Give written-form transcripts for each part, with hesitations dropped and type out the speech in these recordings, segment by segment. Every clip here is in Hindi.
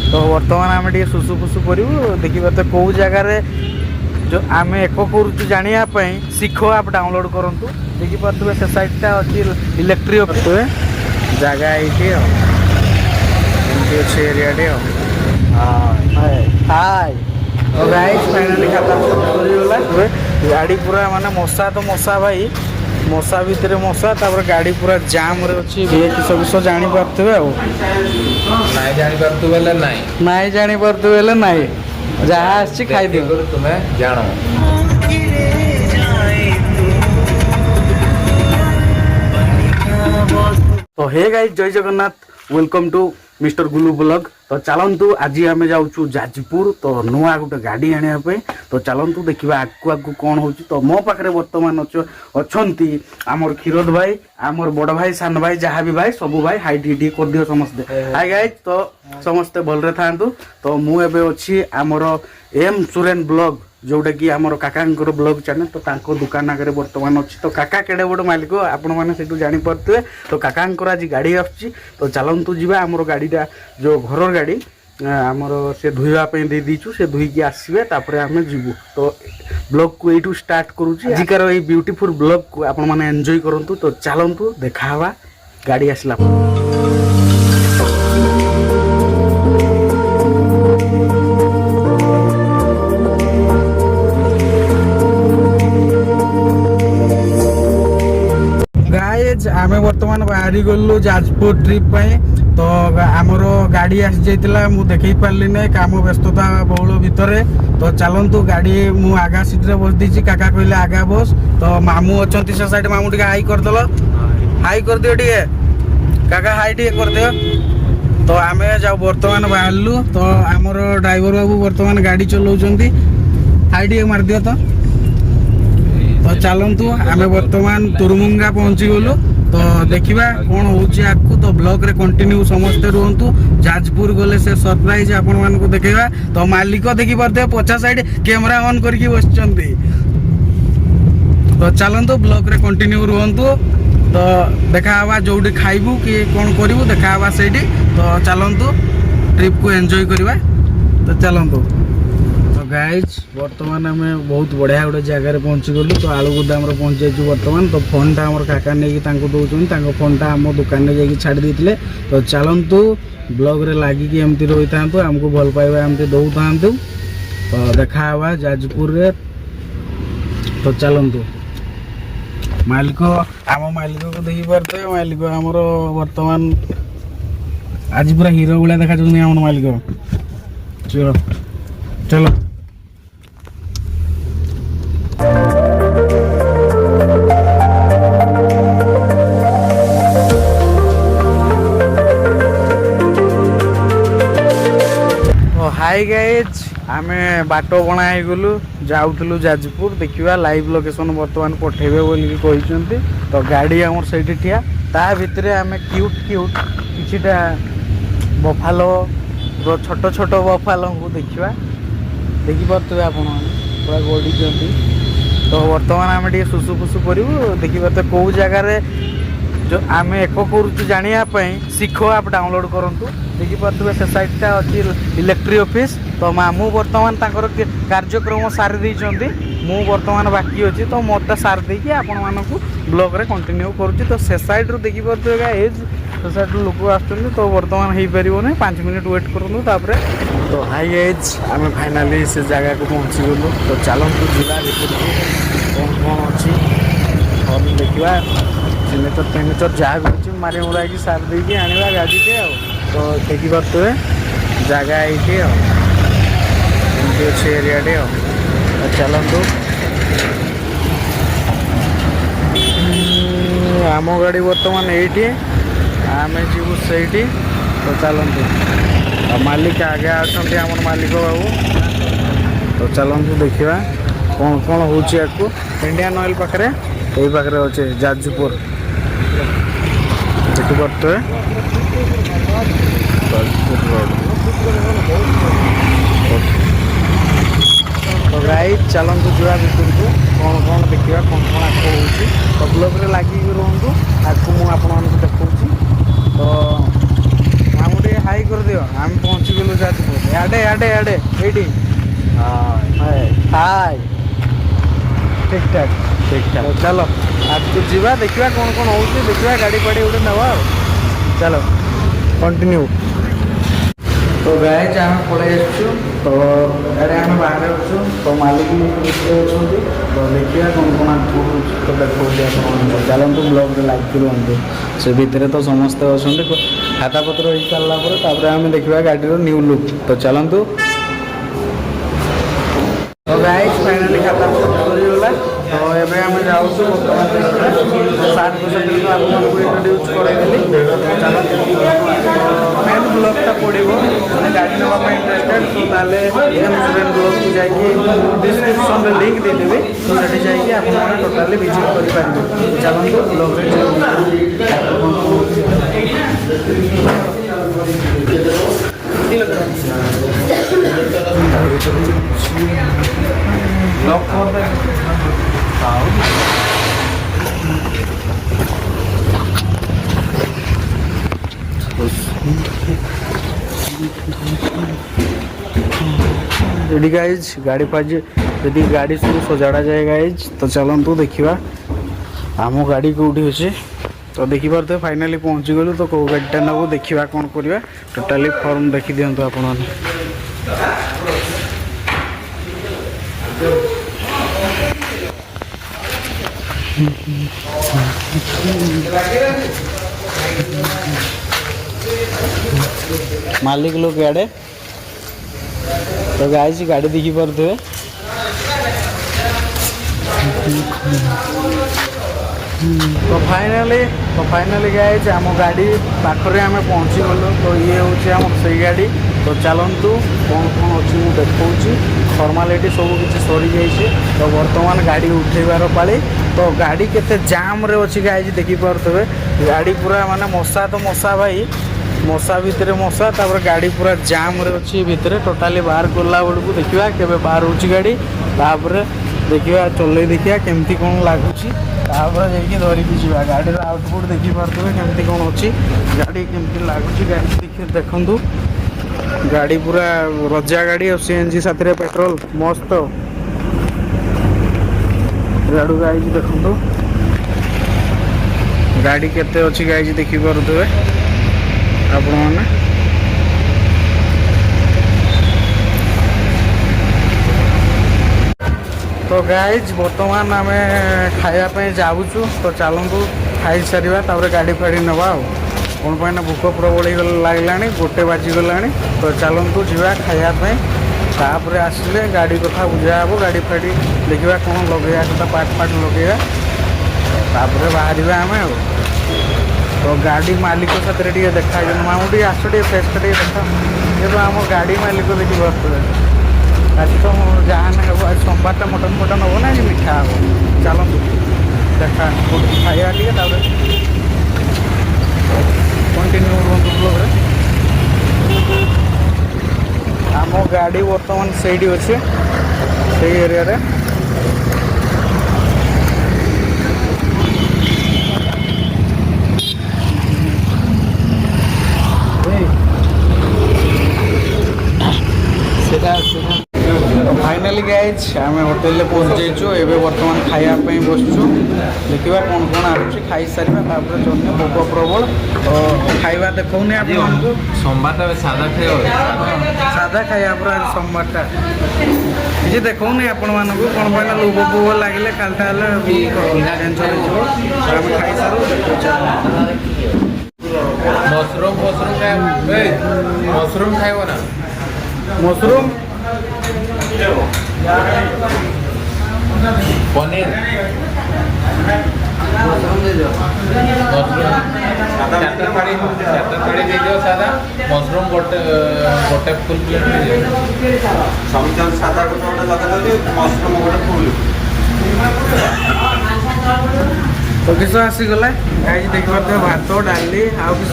तो बर्तमान आम सुसु फुसु करूँ देखिए तो कौ जगार जो आम एक कर जानापी शिख आप डाउनलोड करूँ देखिए से सैटा अच्छी इलेक्ट्रिक ऑफिस जगह ये अच्छे एरिया हाय फाइनाली खाता सरीगला गाड़ी पूरा माने मशा तो मशा भाई मशा भितर मशा तापर गाड़ी पूरा जाम रे अच्छी सब विषय जानी पारथबे नाई जानी पारथबे नाई जहाँ आछि खाई दियो तुम्हें जानो तो हे गाइस जय Jagannath welcome to mister Gulu blog तो चलतु आज आम जाऊँ जाजपुर तो नुआ गोटे गाड़ी आने तो चलतु देखा आगू आगू कौन हो तो मो पाखे बर्तमान अच्छा आमर क्षीरोद भाई आमर बड़ भाई सान भाई जहाँ भी भाई सब भाई हाई टी कर दियो समस्ते हाय गाइस तो समस्ते भलरे था तो मुझे अच्छी आमर एम सुरेन ब्लॉग जोटा कि आमर काकांकर ब्लॉग चैनल तो तांको दुकान आगे बर्तमान अच्छी तो काका केड़े बड़ मालिक आपण मैंने से जानीपे तो काकांकर आज गाड़ी आसुची तो चलतु जावा आमर गाड़ीटा जो घर गाड़ी आमर से धोवाई दे दीचु से धोईकी आसवे तापर आम जीवु तो ब्लॉग को यू स्टार्ट करुच्ची आजिकार ये ब्यूटीफुल ब्लॉग को आपण मैंने एंजॉय करंतु तो चलतु देखा गाड़ी आसला आम बर्तमान बाहरी गलु जाजपुर ट्रिप तो आमर गाड़ी आसी जाइतिला मु देखई पारली नै काम व्यस्तता बहुल भितर तो चलतु गाड़ी मु आगा सीट रे बस दीची काका कहले आगा बस तो मामू अछंती से साइड मामू टिके हाई कर दलो हाई कर दियो टिके काका हाई टिके कर दियो तो आमे जाऊ बर्तमान बाहरलु तो आमर ड्राइवर बाबू बर्तमान गाड़ी चलाउचंती हाई टिके मार दियो तो चलतु आम बर्तमान तुरमुंगा पहुंची गलु तो देखा कौन होगू तो ब्लॉग रे कंटिन्यू समस्ते रुहतु जाजपुर गले से सरप्राइज आपण मानकु देखेबा तो मालिक देखि परते पछा साइड कैमरा ऑन करके बसचंती तो चलतु ब्लॉग रे कंटिन्यू रुहतु तो देखा हवा जोडी खाइबू कि कौन करिवु देखा हवा सेठी तो चलतु ट्रिप को एंजॉय करबा तो चलतु गाइज बर्तमान आम बहुत बढ़िया गोटे जगार पहुँची गलु तो आलू गोदाम पहुँच जाइए बर्तमान तो फोन टा आम काका नहीं दौरान फोन टा आम दुकान में जाकि छाड़ देते तो चलतु ब्लॉग रे लागिकी एमती रही था आमको भल पाइबा एमती दौ था तो देखा जाजपुर रे तो चलतु मालिक आम मालिक को देखी पारे मालिक आमर बर्तमान आज पूरा हीरो भाया देखा आम मालिक चलो चलो हाय गाइज आम बाट बणा गलु जाऊँ जाजपुर देखा लाइव लोकेशन बर्तमान पठेबे बोलिकी कहते तो गाड़ी आमर से ठिया ता भितर आम क्यूट क्यूट किछिटा बफालो छोट छोट बफालो को देखा देखिपे आप पूरा गड़ी तो बर्तमान आम सुसु फुसु करूँ देखिए तो कौ जगार जो आम एक कर जानापी शिख आप डाउनलोड करूँ देखिए से सैटा अच्छी इलेक्ट्रिक ऑफिस तो मामू बर्तमान कार्यक्रम सारी देइछंती मु बर्तमान बाकी अच्छी तो मोटा सार देकी आपण मानक ब्लॉग रे कंटिन्यू करुच्ची तो से साइड रू देखिए एज से साइड लोक आसुच्चंती तो बर्तमान हो पार 5 मिनट वेट करूँ तापर तो हाई एज आम फाइनाली से जगह को पहुँची गलु तो चलतु जिला कौन कौन अच्छी और देखा सिग्नेचर फिग्नेचर जहाँ भी अच्छी मारी मुड़ा कि सार देकी आने गाड़ी टे तो देखिपे जगह ये अच्छे एरिया टे चलतु आम गाड़ी बर्तमान ये आम जीव से तो चलतु मालिक आगे अच्छा आम मालिक बाबू तो चलतु देखा कौन कौन हो इंडियन ऑयल पाखे यही पाखे अच्छे जाजपुर देखिपे जाजपुर रोड तो गाइस चलतु जुआ भितर को कौन कौन देखा कौन कौन आग हो तो ब्लॉग रे लगी रुहतु आपको मुझे देखा तो मामू हाई कर दियो हम पहुंची गेलु जाजपुर याडे याडे याडे एडी हाय हाय ठीक ठाक तो चलो आज तो जीवा देखिवा कौन कौन होउची देखिवा गाड़ी पाड़ी उठे नवा चलो कंटिन्यू तो गाइज आम पड़े तो अरे आम बाहर अच्छु तो मालिक तो देखिए कौन कौन तो देखिए चलते ब्लॉग लाइक रुहतु से भितर तो समस्ते अच्छा खाता पत्र हो सारा पर आम देखा गाड़ी न्यू लुक तो चलतु तो गाइज फाइनाली खाता सरीगला तो ये आम जाऊँ सात वर्ष आपको इंट्रोड्यूस करदेली मेन ब्लॉगटा पड़ो मैंने गाड़ी नापी इंटरेस्टेड तो ताले ब्लॉग को जाकि डिस्क्रिप्शन लिंक देदेवी तो से जाकि आप टोटाली विजिट करेंगे चलते रेडी गाइज गाड़ी पाज यदि गाड़ी सब सजाड़ा जाए गाइज तो चलतु देखा आम गाड़ी कौटी अच्छे तो देखिपे फाइनाली पहुँची गलु तो कौ गाड़ीटा नब देखा कौन करवा टोटाली फॉर्म देखी दिंतु आपण मालिक लोग इे तो गाइज गाड़ी देखी पारे तो फाइनाली गाइज आम गाड़ी पाखरे आम पहुँची गलु तो ये हूँ से गाड़ी तो चलतु कौन कौन अच्छी मुझे देखा फर्मालिटी सब किसी सरी जाइए तो बर्तमान गाड़ी उठेबार पाली तो गाड़ी केते जाम रे अच्छी गाइज देखी पारे गाड़ी पूरा माने मशा तो मशा भाई मशा भितर मशा तापर गाड़ी पूरा जाम रे अच्छी भितर टोटाली बाहर गला बेलू देखा केबे बाहर होची गाड़ी तापर देखा चल देखिया केमती कौन लगुच जाकि धरिकी जा गाड़ी आउटपुट देखी पारे केमती कौन अच्छी गाड़ी केमती लगुच गाड़ी देखिए देखु गाड़ी पूरा रजा गाड़ी और सीएनजी साथ पेट्रोल मस्त गाड़ी गाइज देखु गाड़ी केते अच्छी गाइज देखी पारे आपण मैंने तो गाइज बर्तमान आम खायापी जाऊँ तो चलतु खाई सारा तापर गाड़ी फाड़ी नवा कौन पाई भूक प्रबल लगलानी गोटे बाजिगला तो चलतु जा खायापी तापर आसिले गाड़ी कथा बुझा हे गाड़ी फाड़ी देखा कौन लगे कथा पार्ट पार्ट लगे तापर बाहर आम तो गाड़ी मालिक साथ देखा मामू आस फेस देखा ये तो आम गाड़ी मालिक देखी पारे आज तो जहाँ हम आज सोमवार मटन फटन हम ना मीठा हम चलतु देखा खाया कंटिन्यू ब्लॉग आम गाड़ी बर्तमान से अच्छे से एरिया फाइनाली गाइज आम होटेल पहुँच जाइए एवं बर्तमान खायापी बसचु देखा कौन कौन आसुच्छी खाई सारा तापर जन भोक प्रबल तो खाଇବା देखौनी आपको सोमवार सादा सादा खाया पूरा सोमवार किसी देखौनी आपण मानक कौन पाइना लोभ बोभ लगे कालटा टेंशन हो खाई सारू मशरूम मशरूम खाइब ना मशरूम पनीर चार्टर थाड़ी दे दियो सादा मशरूम गोटे फुल प्लेट दे दियो समझ सादा गोटे लगा दे मशरूम गोटे फुल तो किस आसीगला गाइज देख पारे भात डाली आउ किस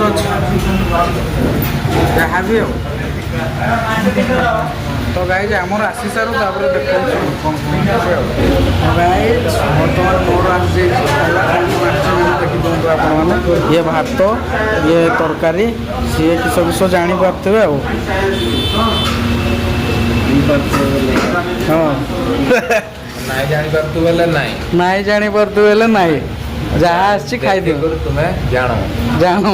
जहाँ भी तो गाइज आमर आसी सारू तापर देखो गाइज बर्तमान मोर देखी दिखाँ आपने ये भात ये तरकारी सी किस किस जापारे हाँ ନାଇଁ ଜାଣିପାରୁଛୁ ବୋଲେ ନାଇଁ नाई जापारे बेले नाई जहाँ आसी खाई ତୁମେ ଜାଣ जानो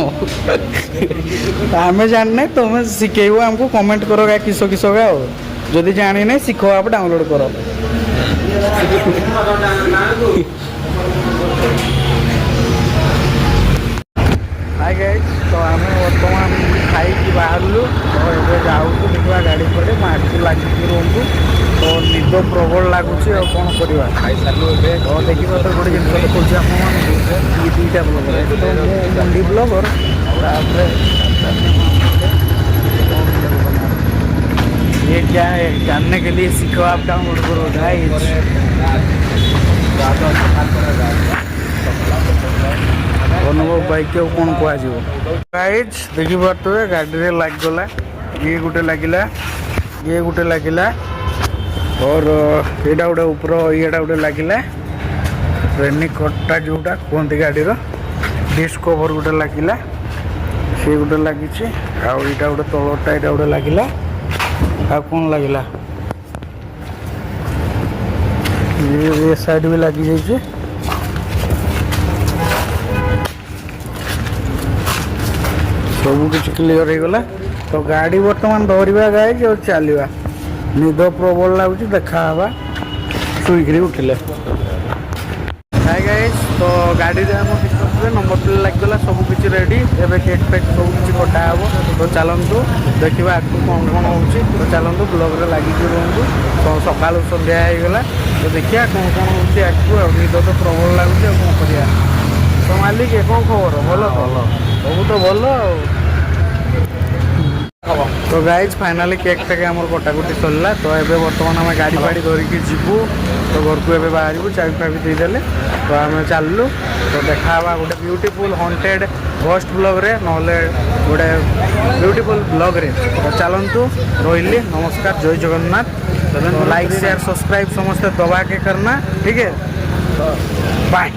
आमे जानने तुम्हें शिखेब हमको कमेंट करो क्या किस किस का जदि जानी नहीं शिखो आप डाउनलोड करो हाय गाइस तो आम बर्तमान खाई बाहरलु तो ये जाऊँ देखा गाड़ी पड़े मार्च लगी रूम को तो निद प्रबल लगुच कौन करवा ଖାଇସାରିଲୁ ଏବେ तो देखिए तो गोटे जिन देखा दुईटा ब्लगर तो मुंडी ब्लगर ये क्या है जानने के लिए सीखो आप डाउनलोड करो गाइस अनुभव बाइक कौन कह गाइज देखी पारे गाड़ी में लगिगला ये गोटे लगिला ये गोटे लगिला और यहाँ गोटे ऊपर ये गोटे लगिला रेनिकोटा जोटा कहते गाड़ी डिस्क कवर गोटे लगिला से गोटे लगी आउ यहाँ गोटे तलटा यहाँ गोटे लगिला आ कौन लगिला ये साइड भी लगी जाइए सब किसी क्लीयर हो गला तो गाड़ी बर्तमान धरवा गाइज और चलवा निद प्रबल लगुच देखा शुईक उठिले हाय गाइज तो गाड़ी में आम नंबर प्लेट लगिगला सब किसी रेडी एवं केक फेक सब किसी कटा हे तो चलतु देखा आगे कौन कौन हो तो चलतु ब्लग्रे लगे रुहतु तो सका सन्ध्या होगला तो देखिए कौन कौन हो आगे निद तो प्रबल लगुच कौन कर तो मालिक कौन खबर भल सब तो भल तो गाइज फाइनाली केक टेक आम कटाकटी सरला तो ये बर्तमान आम गाड़ी फाड़ी धरिकी जीवु तो घर को एवं बाहर चाबी फाबी देदेले तो आम चलू तो देखा गोटे ब्यूटीफुल हॉन्टेड घोस्ट ब्लॉग रे नहले गोटे ब्यूटीफुल ब्लॉग रे तो चलतु रही नमस्कार जय जगन्नाथ तो लाइक शेयर सब्सक्राइब समस्त दबा के करना ठीक है बाय